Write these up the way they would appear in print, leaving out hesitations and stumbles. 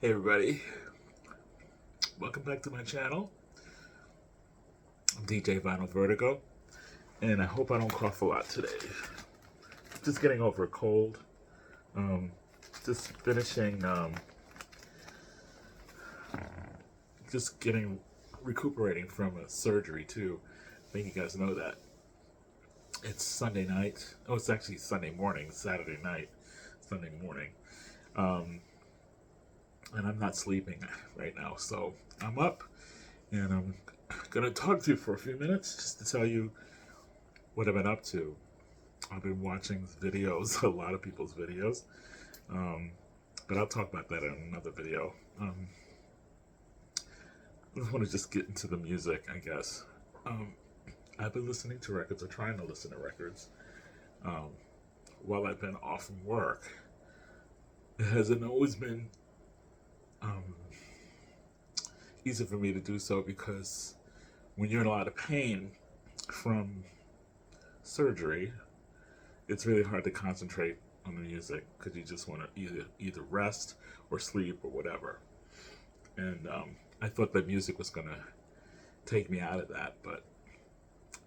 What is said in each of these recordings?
Hey everybody, welcome back to my channel. I'm DJ Vinyl Vertigo, and I hope I don't cough a lot today. Just getting over a cold. Um, just finishing, just getting, recuperating from a surgery too. I think you guys know that. It's Sunday night. Oh, it's actually Sunday morning, Saturday night, Sunday morning. And I'm not sleeping right now, so I'm up and I'm gonna talk to you for a few minutes just to tell you what I've been up to. I've been watching videos, a lot of people's videos, but I'll talk about that in another video. I just want to just get into the music, I guess. I've been listening to records, or trying to listen to records, um, while I've been off from work. It hasn't always been um, easy for me to do so because when you're in a lot of pain from surgery, it's really hard to concentrate on the music because you just want to either rest or sleep or whatever. And I thought that music was going to take me out of that, but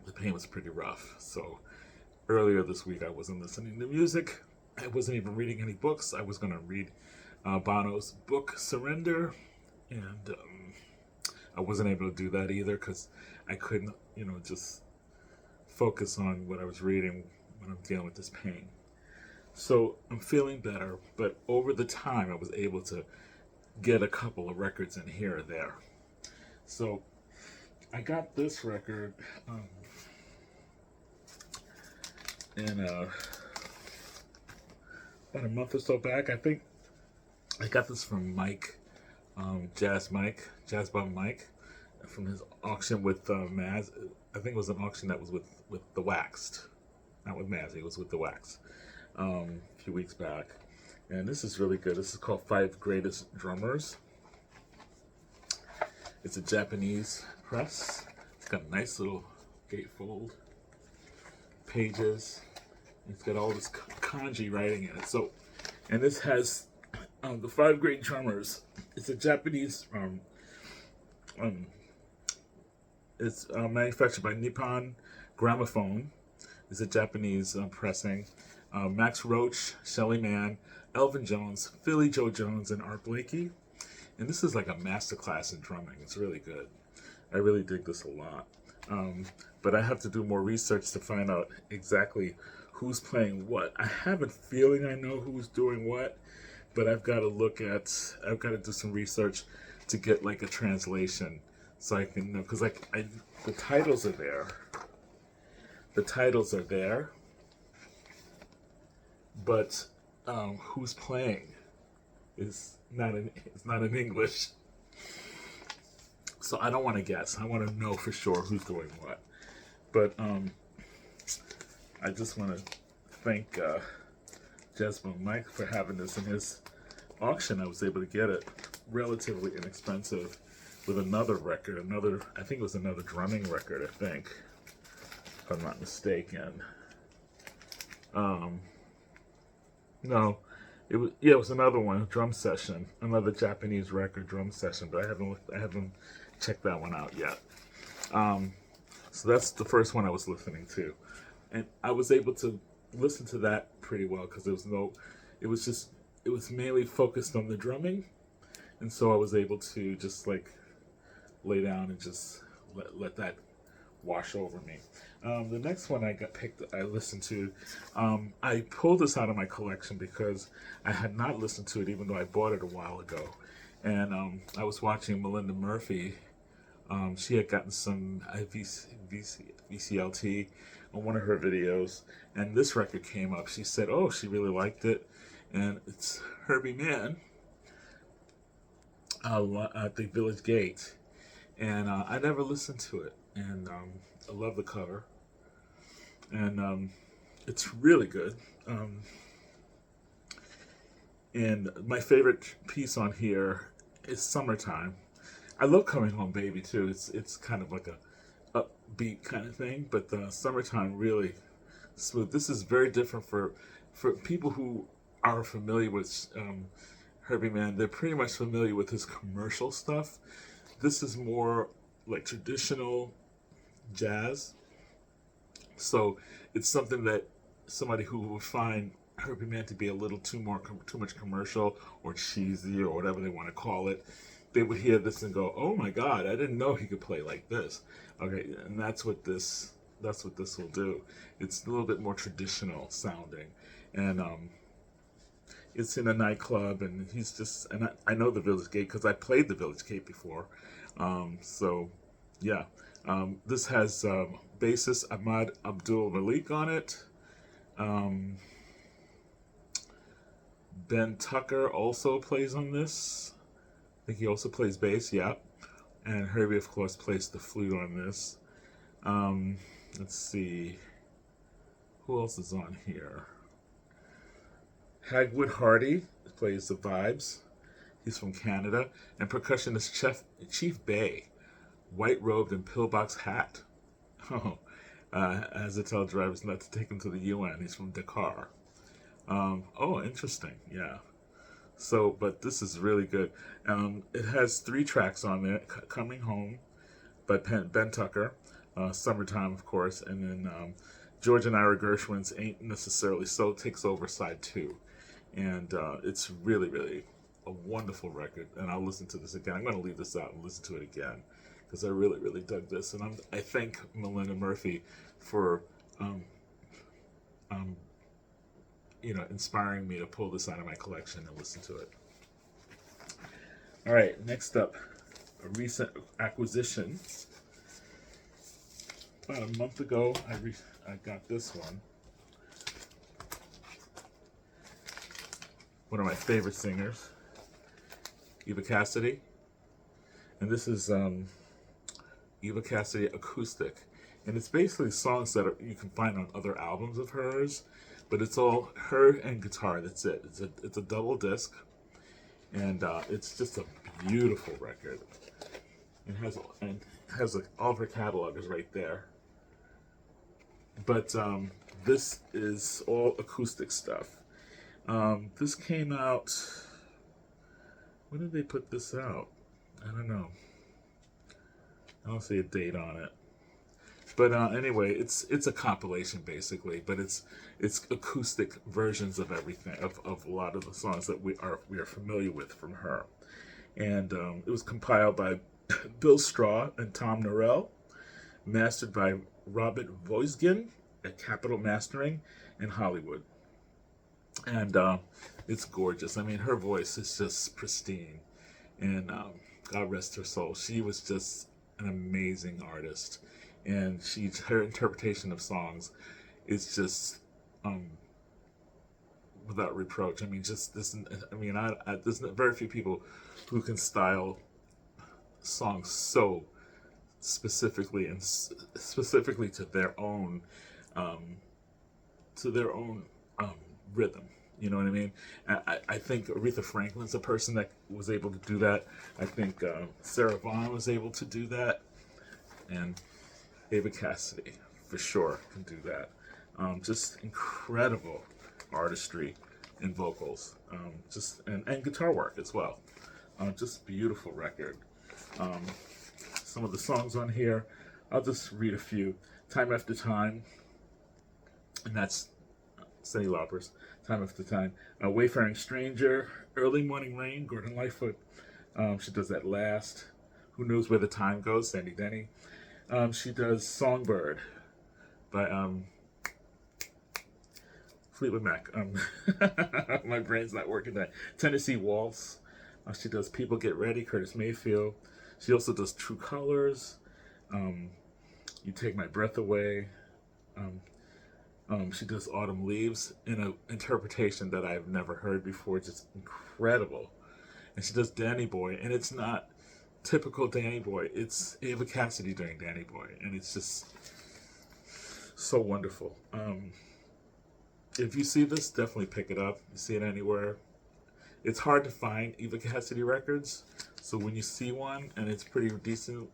the pain was pretty rough. So earlier this week, I wasn't listening to music. I wasn't even reading any books. I was going to read Bono's book, Surrender, and I wasn't able to do that either because I couldn't, just focus on what I was reading when I'm dealing with this pain. So I'm feeling better, but over the time, I was able to get a couple of records in here or there. So I got this record in about a month or so back. I think I got this from Mike, Jazz Bum Mike, from his auction with Maz. I think it was an auction that was with The Waxed, not with Maz. It was with The Wax a few weeks back, and this is really good. This is called Five Greatest Drummers. It's a Japanese press. It's got a nice little gatefold, pages. It's got all this kanji writing in it. So, and this has the Five Great Drummers. It's a Japanese. It's manufactured by Nippon Gramophone. It's a Japanese pressing. Max Roach, Shelly Manne, Elvin Jones, Philly Joe Jones, and Art Blakey. And this is like a masterclass in drumming. It's really good. I really dig this a lot. But I have to do more research to find out exactly who's playing what. I have a feeling I know who's doing what, but I've got to do some research to get like a translation so I can know, because the titles are there. The titles are there, but who's playing is it's not in English. So I don't want to guess. I want to know for sure who's doing what. But I just want to thank Jasmine Mike for having this in his auction. I was able to get it relatively inexpensive with another record. I think it was another drumming record, I think, if I'm not mistaken. No, it was another one, Drum Session, another Japanese record, Drum Session, but I haven't checked that one out yet. So that's the first one I was listening to, and I was able to listen to that pretty well because it was mainly focused on the drumming, and so I was able to just like lay down and just let that wash over me. The next one I listened to, I pulled this out of my collection because I had not listened to it even though I bought it a while ago. And I was watching Melinda Murphy. She had gotten some VCLT on one of her videos, and this record came up. She said, oh, she really liked it, and it's Herbie Mann at the Village Gate. And I never listened to it, and I love the cover, and it's really good. And my favorite piece on here is Summertime. I love Coming Home Baby too. It's kind of like a upbeat kind of thing, but Summertime really smooth. This is very different for people who are familiar with Herbie Mann, they're pretty much familiar with his commercial stuff. This is more like traditional jazz. So it's something that somebody who would find Herbie Mann to be a little too much commercial or cheesy or whatever they want to call it, they would hear this and go, "Oh my God, I didn't know he could play like this." Okay, and that's what this will do. It's a little bit more traditional sounding, and it's in a nightclub, and he's just, and I know the Village Gate because I played the Village Gate before. So yeah, this has bassist Ahmad Abdul Malik on it. Um, Ben Tucker also plays on this. I think he also plays bass, yeah. And Herbie, of course, plays the flute on this. Um, let's see. Who else is on here? Hagwood Hardy plays the vibes. He's from Canada. And percussionist Chief Bay, white robed and pillbox hat. Oh, as to tell drivers not to take him to the UN. He's from Dakar. Oh, interesting. Yeah. So, but this is really good. It has 3 tracks on there. Coming Home by Ben Tucker. Summertime, of course. And then George and Ira Gershwin's Ain't Necessarily So takes over side 2. And it's really, really a wonderful record. And I'll listen to this again. I'm going to leave this out and listen to it again because I really, really dug this. And I thank Melinda Murphy for um, inspiring me to pull this out of my collection and listen to it. All right, next up, a recent acquisition. About a month ago, I got this one. One of my favorite singers, Eva Cassidy. And this is Eva Cassidy acoustic. And it's basically songs that you can find on other albums of hers, but it's all her and guitar. That's it. It's a double disc, and it's just a beautiful record. It has all of her catalog is right there. But this is all acoustic stuff. This came out. When did they put this out? I don't know. I don't see a date on it. But anyway, it's a compilation basically, but it's acoustic versions of everything of a lot of the songs that we are familiar with from her, and it was compiled by Bill Straw and Tom Norell, mastered by Robert Voisgin at Capitol Mastering in Hollywood, and it's gorgeous. I mean, her voice is just pristine, and God rest her soul. She was just an amazing artist. And her interpretation of songs is just without reproach. I mean, just this. I mean, there's very few people who can style songs so specifically and specifically to their own rhythm. You know what I mean? I think Aretha Franklin's a person that was able to do that. I think Sarah Vaughan was able to do that, and Eva Cassidy, for sure, can do that. Just incredible artistry in vocals, and guitar work as well. Just beautiful record. Some of the songs on here, I'll just read a few. Time After Time, and that's Cyndi Lauper's Time After Time. Wayfaring Stranger, Early Morning Rain, Gordon Lightfoot. She does that last. Who Knows Where the Time Goes, Sandy Denny. She does Songbird by Fleetwood Mac. My brain's not working that. Tennessee Waltz. She does People Get Ready, Curtis Mayfield. She also does True Colors. You Take My Breath Away. She does Autumn Leaves in an interpretation that I've never heard before. Just incredible. And she does Danny Boy, and it's not typical Danny Boy. It's Eva Cassidy doing Danny Boy, and it's just so wonderful. If you see this, definitely pick it up. You see it anywhere. It's hard to find Eva Cassidy records, so when you see one and it's pretty decent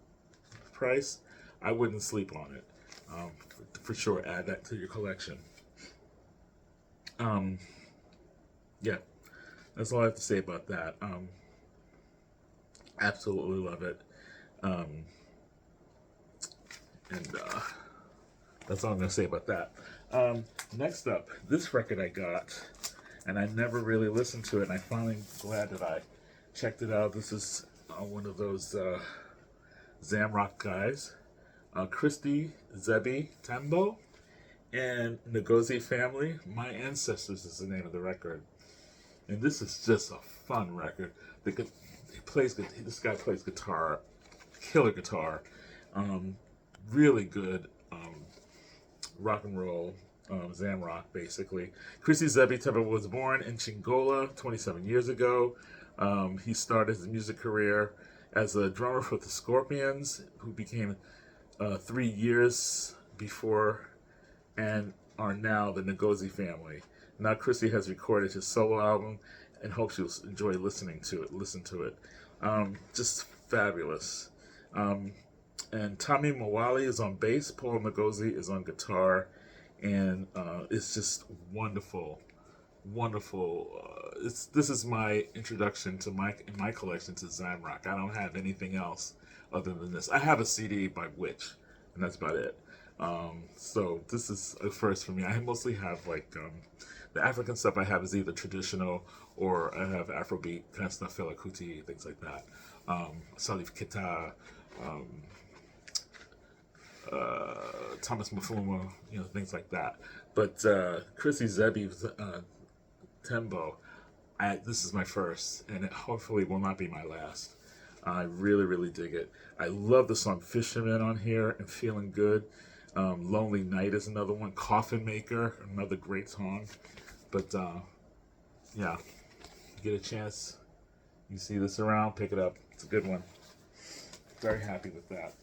price, I wouldn't sleep on it. For sure, add that to your collection. Yeah. That's all I have to say about that. Absolutely love it. Um, and that's all I'm going to say about that. Next up, this record I got, and I never really listened to it, and I'm finally glad that I checked it out. This is one of those Zamrock guys, Christy Zebi Tembo and Ngozi Family. My Ancestors is the name of the record. And this is just a fun record. This guy plays guitar, killer guitar, um, really good rock and roll, Zamrock basically. Chrissy Zebi Temple was born in Chingola 27 years ago. He started his music career as a drummer for the Scorpions, who became 3 years before and are now the Ngozi Family. Now Chrissy has recorded his solo album and hopes you'll enjoy listening to it. Listen to it. Just fabulous. And Tommy Mawali is on bass. Paul Ngozi is on guitar. And it's just wonderful. Wonderful. This is my introduction to my collection to Zamrock. I don't have anything else other than this. I have a CD by Witch, and that's about it. So this is a first for me. I mostly have the African stuff I have is either traditional or I have Afrobeat kind of stuff, Fela Kuti, things like that. Salif Keita, um, Thomas Mafuma, things like that. But Chrissy Zebi Tembo, this is my first, and it hopefully will not be my last. I really, really dig it. I love the song Fisherman on here and Feeling Good. Lonely Night is another one. Coffin Maker, another great song. But yeah, get a chance, you see this around, pick it up. It's a good one. Very happy with that.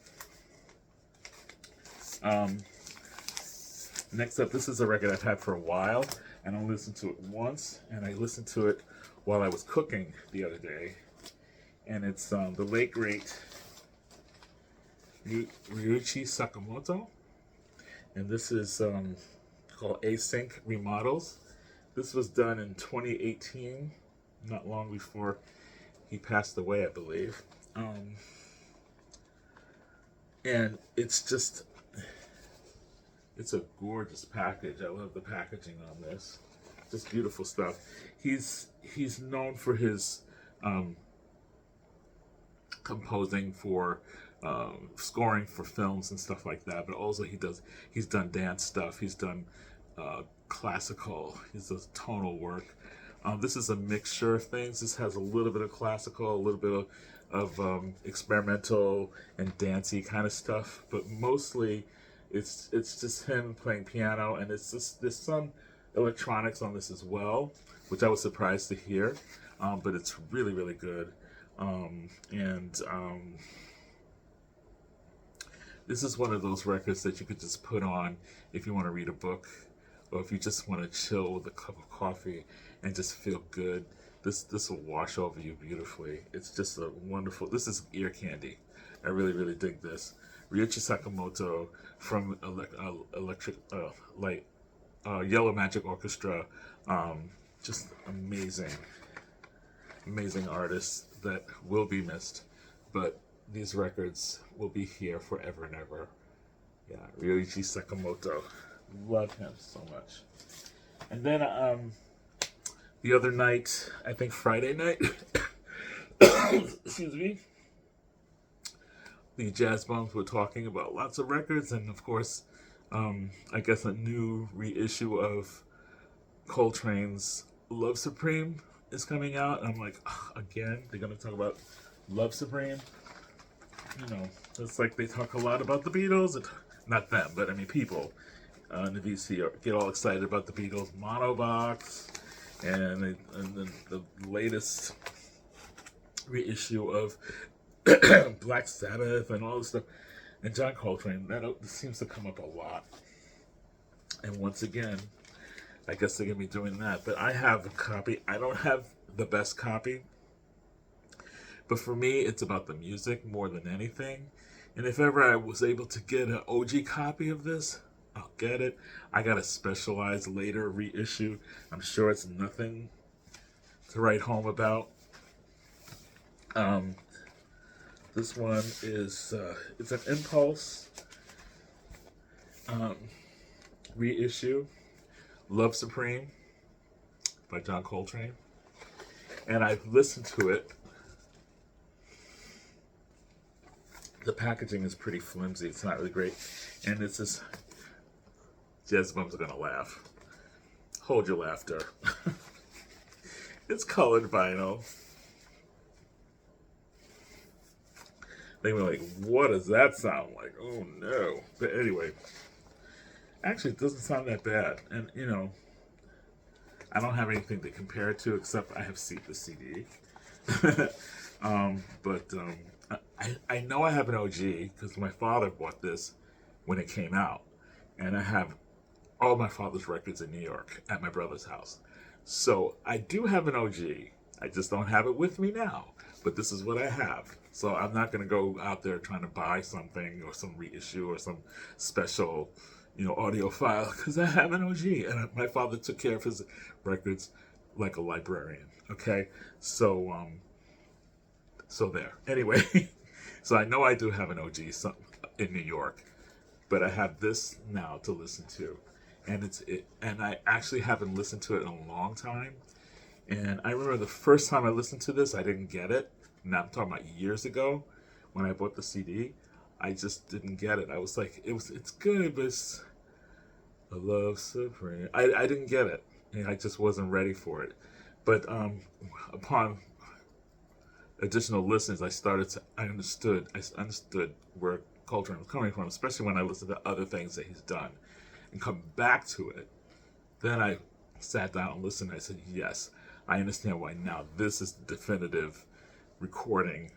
Next up, this is a record I've had for a while, and I listened to it once, and I listened to it while I was cooking the other day. And it's the late great Ryuichi Sakamoto, and this is called Async Remodels. This was done in 2018, not long before he passed away, I believe. And it's a gorgeous package. I love the packaging on this. Just beautiful stuff. He's known for his composing for scoring for films and stuff like that, but also he's done dance stuff. He's done classical. He does tonal work. This is a mixture of things. This has a little bit of classical, a little bit of experimental and dancey kind of stuff, but mostly it's just him playing piano, and there's some electronics on this as well, which I was surprised to hear, but it's really, really good. This is one of those records that you could just put on if you want to read a book, or if you just want to chill with a cup of coffee and just feel good. This will wash over you beautifully. It's just a wonderful. This is ear candy. I really, really dig this. Ryuichi Sakamoto from Electric Light, Yellow Magic Orchestra. Just amazing artists that will be missed, but these records will be here forever and ever. Yeah, Ryuichi Sakamoto, love him so much. And then the other night, I think Friday night, excuse me, the Jazz Bums were talking about lots of records, and of course, I guess a new reissue of Coltrane's Love Supreme is coming out. And I'm like, again, they're going to talk about Love Supreme? It's like they talk a lot about the Beatles. Not them, but I mean people in the VC get all excited about the Beatles Mono Box and the latest reissue of Black Sabbath and all this stuff. And John Coltrane, that seems to come up a lot. And once again, I guess they're going to be doing that. But I have a copy. I don't have the best copy. But for me, it's about the music more than anything. And if ever I was able to get an OG copy of this, I'll get it. I got a specialized later reissue. I'm sure it's nothing to write home about. Um, this one is it's an Impulse um, reissue, Love Supreme by John Coltrane, and I've listened to it. The packaging is pretty flimsy. It's not really great, and it's this. Jezebum's gonna laugh. Hold your laughter. It's colored vinyl. They were like, what does that sound like? Oh no. But anyway, actually, it doesn't sound that bad. And, I don't have anything to compare it to except I have the CD. But I know I have an OG because my father bought this when it came out. And I have all my father's records in New York at my brother's house. So I do have an OG. I just don't have it with me now. But this is what I have. So I'm not going to go out there trying to buy something or some reissue or some special, audio file because I have an OG. And my father took care of his records like a librarian. Okay? So there. Anyway, so I know I do have an OG in New York, but I have this now to listen to. And I actually haven't listened to it in a long time. And I remember the first time I listened to this, I didn't get it. Now I'm talking about years ago when I bought the CD. I just didn't get it. I was like, it's good, but it's a love supreme. I didn't get it. And I just wasn't ready for it. But upon additional listens, I understood where Coltrane was coming from, especially when I listened to other things that he's done and come back to it. Then I sat down and listened. And I said, yes, I understand why now this is the definitive recording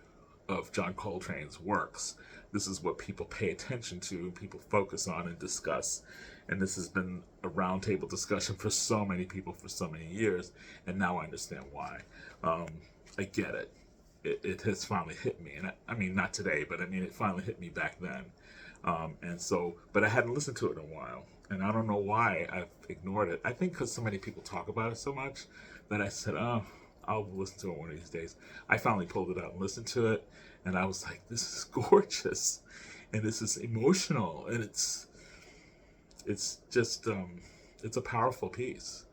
of John Coltrane's works. This is what people pay attention to, people focus on and discuss. And this has been a roundtable discussion for so many people for so many years. And now I understand why. I get it. It has finally hit me. And I mean, not today, but I mean, it finally hit me back then. But I hadn't listened to it in a while. And I don't know why I've ignored it. I think because so many people talk about it so much that I said, oh, I'll listen to it one of these days. I finally pulled it out and listened to it. And I was like, this is gorgeous. And this is emotional. And it's just, it's a powerful piece.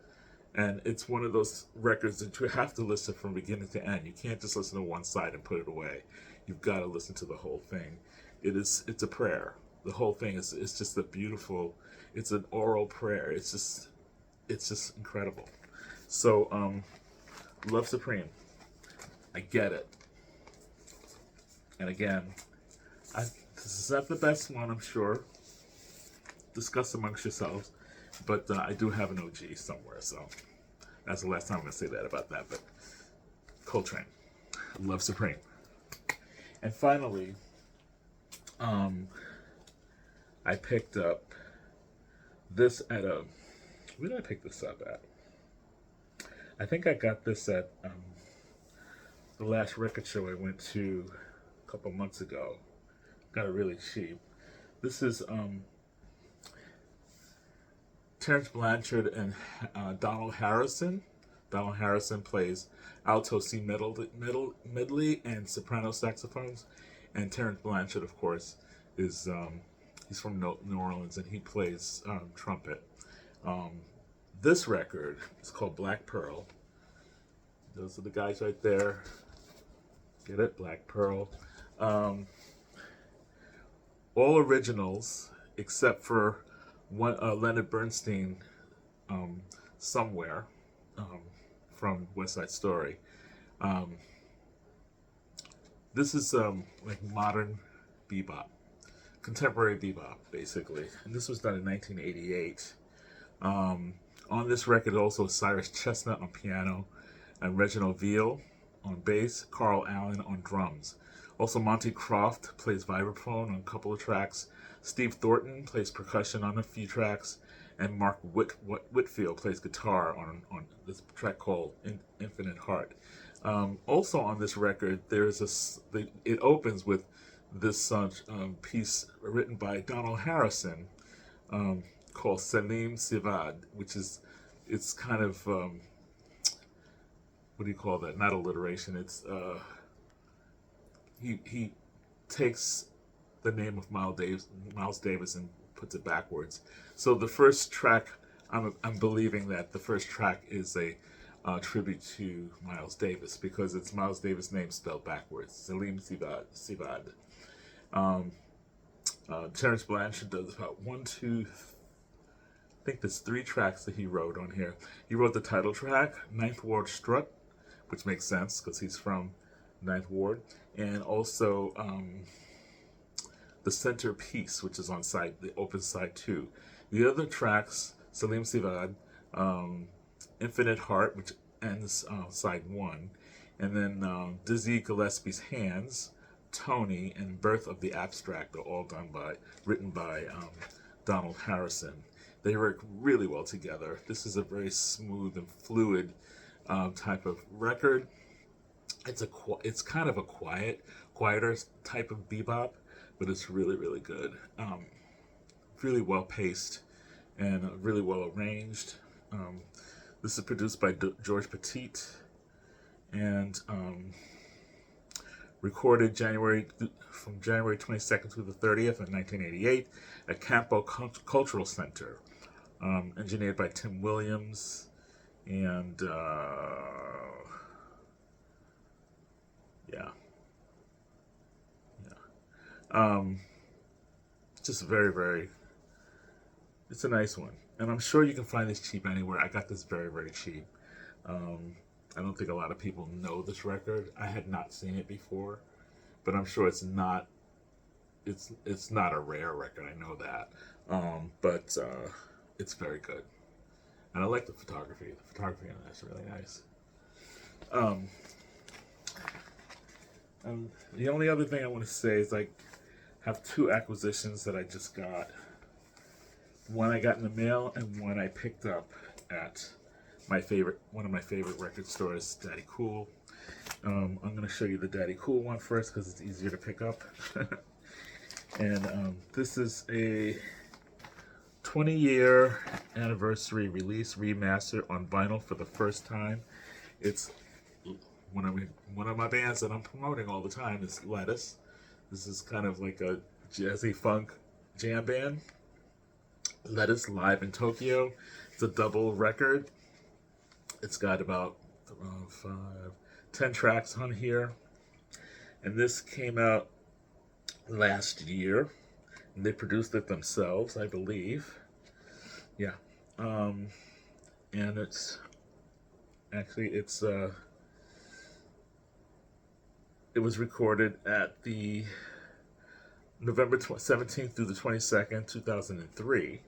And it's one of those records that you have to listen from beginning to end. You can't just listen to one side and put it away. You've got to listen to the whole thing. It's a prayer. The whole thing is just it's an oral prayer. It's just incredible. So, Love Supreme. I get it. And again, this is not the best one, I'm sure. Discuss amongst yourselves. But I do have an OG somewhere, so that's the last time I'm going to say that about that. But Coltrane, Love Supreme. And finally, I picked up this at where did I pick this up at? I think I got this at the last record show I went to a couple months ago. Got it really cheap. This is Terence Blanchard and Donald Harrison. Donald Harrison plays alto C medley and soprano saxophones, and Terence Blanchard, of course, is he's from New Orleans and he plays trumpet. This record is called Black Pearl. Those are the guys right there. Get it? Black Pearl. All originals except for one Leonard Bernstein somewhere from West Side Story. This is like modern bebop, contemporary bebop, basically. And this was done in 1988. On this record, also Cyrus Chestnut on piano, and Reginald Veal on bass, Carl Allen on drums. Also, Monty Croft plays vibraphone on a couple of tracks. Steve Thornton plays percussion on a few tracks, and Mark Whitfield plays guitar on this track called Infinite Heart. Also on this record, it opens with this piece written by Donald Harrison called Selim Sivad, it's kind of what do you call that? Not alliteration. It's he takes the name of Miles Davis and puts it backwards. So the first track, I'm believing that the first track is a tribute to Miles Davis because it's Miles Davis' name spelled backwards. Salim Sivad. Um, Terrence Blanchard does about one, two, I think there's three tracks that he wrote on here. He wrote the title track, Ninth Ward Strut, which makes sense because he's from Ninth Ward, and also the centerpiece, which is on the open side 2. The other tracks, Salim Sivad, Infinite Heart, which ends side 1, and then Dizzy Gillespie's Hands, Tony, and Birth of the Abstract are all written by Donald Harrison. They work really well together. This is a very smooth and fluid type of record. It's kind of a quieter type of bebop, but it's really, really good. Really well paced and really well arranged. This is produced by George Petit and recorded from January 22nd through the 30th in 1988 at Campo Cultural Center. Engineered by Tim Williams and yeah. Just very, very, it's a nice one. And I'm sure you can find this cheap anywhere. I got this very, very cheap. I don't think a lot of people know this record. I had not seen it before, but I'm sure it's not a rare record. I know that. But it's very good. And I like the photography. The photography on that's really nice. The only other thing I want to say is I have two acquisitions that I just got. One I got in the mail and one I picked up at one of my favorite record stores, Daddy Cool. I'm going to show you the Daddy Cool one first because it's easier to pick up. And this is a 20-year anniversary release remaster on vinyl for the first time. It's one of my bands that I'm promoting all the time is Lettuce. This is kind of like a jazzy funk jam band. Lettuce live in Tokyo. It's a double record. It's got about 10 tracks on here. And this came out last year. And they produced it themselves, I believe. Yeah. And it was recorded at the November 17th through the 22nd, 2003.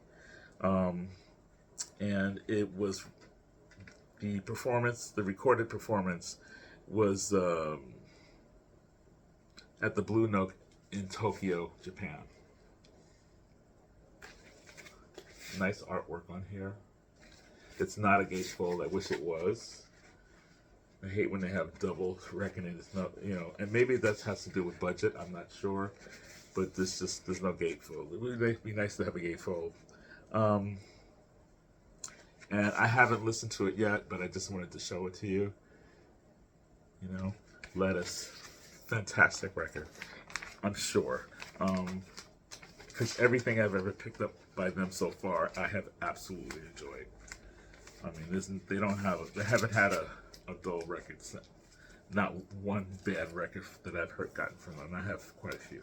And it was the recorded performance was at the Blue Note in Tokyo, Japan. Nice artwork on here. It's not a gatefold. I wish it was. I hate when they have double reckoning. It's not, and maybe that has to do with budget. I'm not sure, but there's no gatefold. It would be nice to have a gatefold. And I haven't listened to it yet, but I just wanted to show it to you. Lettuce, fantastic record, I'm sure. Because everything I've ever picked up by them so far, I have absolutely enjoyed. I mean, they haven't had a dull record. Not one bad record that I've gotten from them. I have quite a few.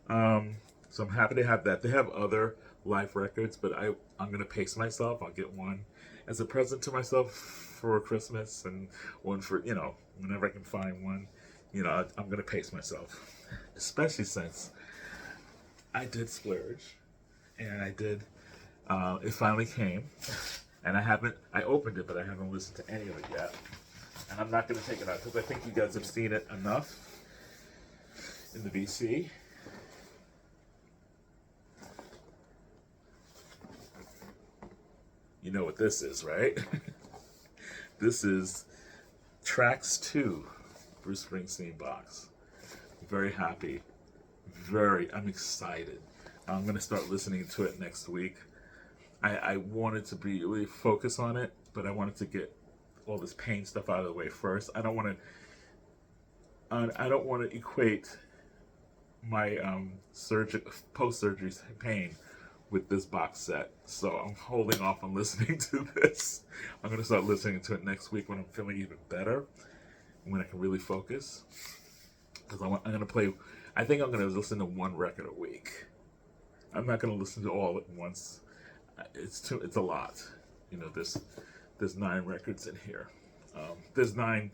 So I'm happy to have that. They have other live records, but I'm going to pace myself. I'll get one as a present to myself for Christmas and one for, whenever I can find one. I'm going to pace myself. Especially since I did splurge and I did, it finally came. And I opened it, but I haven't listened to any of it yet. And I'm not going to take it out because I think you guys have seen it enough in the VC. You know what this is, right? This is Tracks 2, Bruce Springsteen box. Very happy. I'm excited. I'm going to start listening to it next week. I wanted to be really focused on it, but I wanted to get all this pain stuff out of the way first. I don't want to equate my post surgery pain with this box set. So I'm holding off on listening to this. I'm gonna start listening to it next week when I'm feeling even better, when I can really focus. Because I'm gonna play. I think I'm gonna listen to one record a week. I'm not gonna listen to all at once. It's a lot. You know, there's 9 records in here. There's 9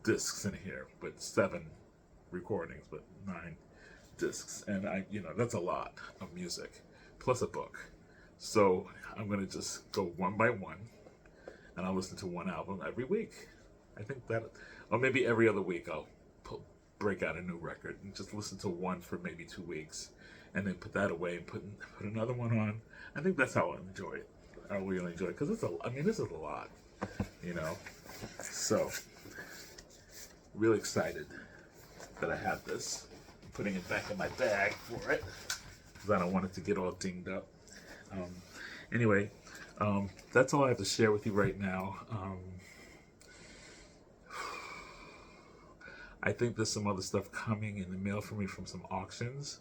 discs in here, but 7 recordings, but 9 discs, and that's a lot of music, plus a book. So I'm gonna just go one by one, and I'll listen to one album every week. I think that, or maybe every other week I'll break out a new record and just listen to one for maybe 2 weeks, and then put that away and put another one on. I think that's how I enjoy it. I really enjoy it because this is a lot, you know. So really excited that I have this. I'm putting it back in my bag for it because I don't want it to get all dinged up. Anyway, that's all I have to share with you right now. I think there's some other stuff coming in the mail for me from some auctions,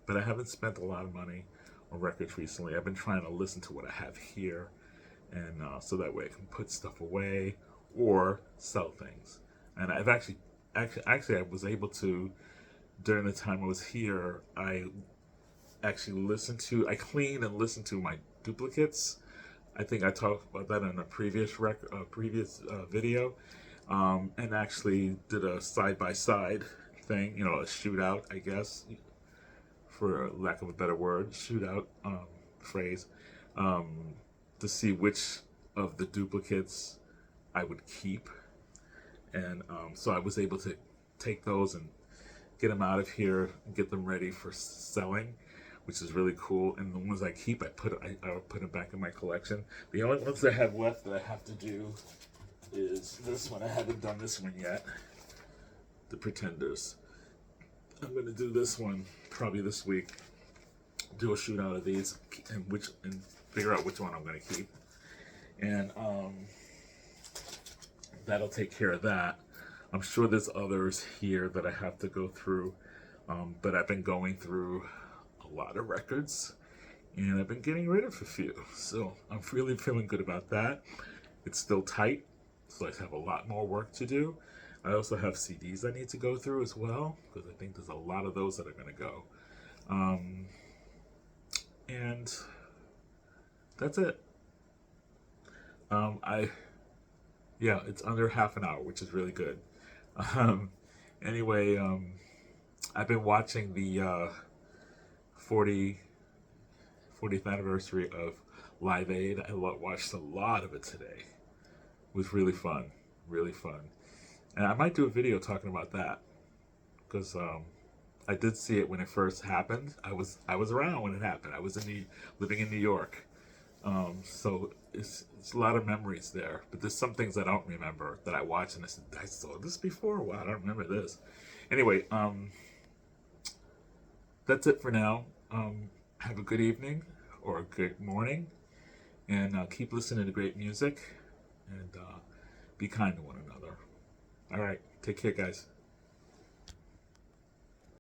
but I haven't spent a lot of money on records recently. I've been trying to listen to what I have here, and so that way I can put stuff away or sell things. And I've actually I was able to, during the time I was here, I cleaned and listened to my duplicates. I think I talked about that in a previous video, and actually did a side-by-side thing, a shootout, I guess, for lack of a better word, shootout phrase, to see which of the duplicates I would keep. And so I was able to take those and get them out of here and get them ready for selling, which is really cool. And the ones I keep, I'll put them back in my collection. The only ones I have left that I have to do is this one. I haven't done this one yet. The Pretenders. I'm gonna do this one probably this week. Do a shootout of these and figure out which one I'm gonna keep. And that'll take care of that. I'm sure there's others here that I have to go through, but I've been going through a lot of records, and I've been getting rid of a few. So I'm really feeling good about that. It's still tight, so I have a lot more work to do. I also have CDs I need to go through as well, because I think there's a lot of those that are going to go. And that's it. It's under half an hour, which is really good. Anyway, I've been watching the 40th anniversary of Live Aid. I watched a lot of it today. It was really fun, really fun. And I might do a video talking about that, because I did see it when it first happened. I was around when it happened. I was living in New York. So it's a lot of memories there, but there's some things I don't remember that I watched and I said, I saw this before? Wow, I don't remember this. Anyway, that's it for now. Have a good evening or a good morning, and keep listening to great music, and be kind to one another. All right, take care, guys.